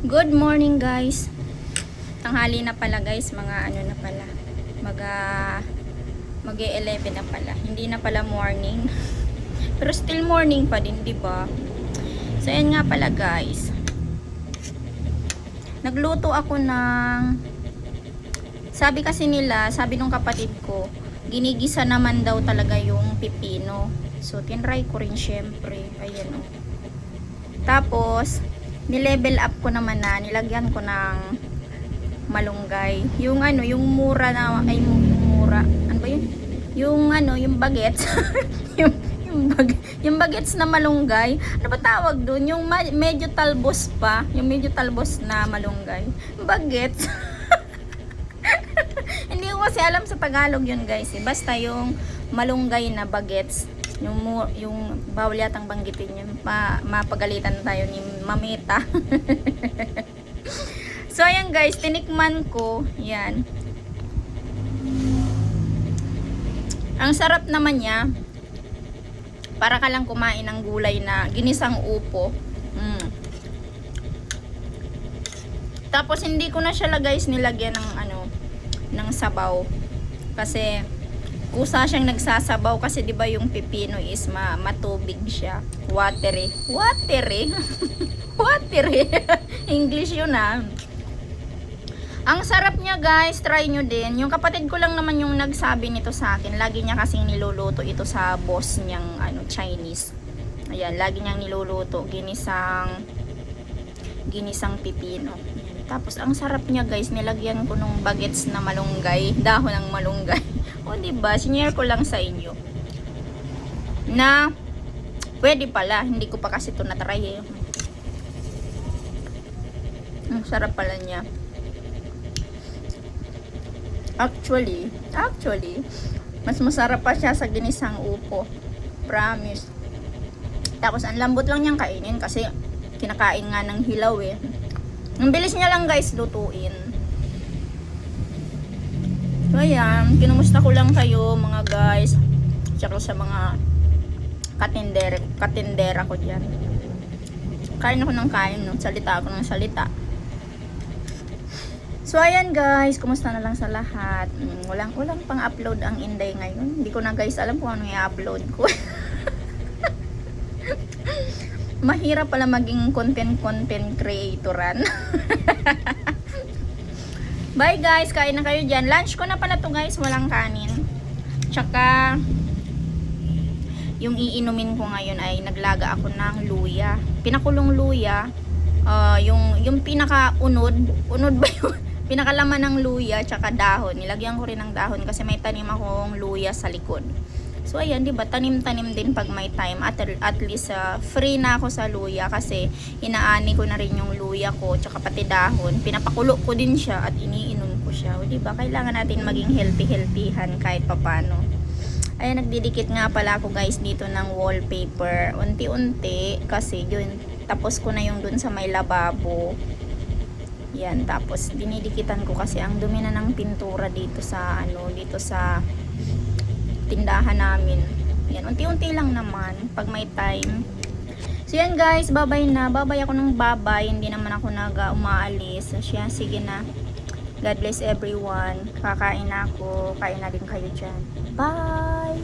Good morning guys. Tanghali na pala guys, mga ano na pala. Mag-11 na pala. Hindi na pala morning. Pero still morning pa din, 'di ba? So ayan nga pala guys. Nagluto ako ng sabi kasi nila, sabi nung kapatid ko, ginigisa naman daw talaga yung pipino. So tinry ko rin syempre. Ayan oh. Tapos nilevel up ko naman na, nilagyan ko ng malunggay. Yung ano, yung mura na, ay mura. Ano ba yun? Yung ano, yung bagets. yung bagets na malunggay. Ano ba tawag dun? Yung medyo talbos pa. Yung medyo talbos na malunggay. Bagets. Hindi ko kasi alam sa Tagalog yun guys. Basta yung malunggay na bagets. Yung bawal yatang banggitin yun, mapagalitan tayo ni Mamita. So ayan guys, tinikman ko yan, ang sarap naman niya, para ka lang kumain ng gulay na ginisang upo. Tapos hindi ko na siya guys nilagyan ng ano, ng sabaw, kasi kusa siyang nagsasabaw kasi 'di ba yung pipino is matubig siya, watery. Watery. English yun ah. Ang sarap niya guys, try nyo din. Yung kapatid ko lang naman yung nagsabi nito sa akin. Lagi niya kasing niluluto ito sa boss niyang ano, Chinese. Ayan, lagi niyang niluluto ginisang pipino. Ayan. Tapos ang sarap niya guys, nilagyan ko nung bagets na malunggay, dahon ng malunggay. O diba, sinare ko lang sa inyo na pwede pala, hindi ko pa kasi ito natry eh. Ang sarap pala niya. Actually, mas masarap pa siya sa ginisang upo. Promise. Tapos ang lambot lang niyang kainin kasi kinakain nga ng hilaw eh. Ang bilis niya lang guys lutuin. So ayan, kinumusta ko lang kayo mga guys, tsaka sa mga katindera ko dyan. Kain ako ng kain, no? Salita ako ng salita. So ayan guys, kumusta na lang sa lahat. Walang pang upload ang Inday ngayon. Hindi ko na guys alam kung ano i-upload ko. Mahirap pala maging content creatoran. Bye guys, kain na kayo dyan. Lunch ko na pala to guys, walang kanin. Tsaka yung iinumin ko ngayon ay naglaga ako ng luya. Pinakulong luya. Yung pinaka-unod ba yun? Pinakalaman ng luya tsaka dahon. Nilagyan ko rin ng dahon kasi may tanim akong luya sa likod. So ayan, 'di ba? Tanim-tanim din pag may time. At least free na ako sa luya kasi inaani ko na rin yung luya ko tsaka pati dahon. Pinapakulo ko din siya at iniinom ko siya. O 'di ba? Kailangan natin maging healthy-healthyhan kahit papano. Ayan, nagdidikit nga pala ako guys dito ng wallpaper. Unti-unti kasi yun. Tapos ko na yung dun sa may lababo. Yan, tapos dinidikitan ko kasi ang dumi na ng pintura dito sa ano, dito sa tindahan namin. Yan, unti-unti lang naman pag may time. So yan guys, babay na. Babay ako ng babay. Hindi naman ako umaalis. So siya, sige na. God bless everyone. Kakain na ako. Kain na din kayo dyan. Bye!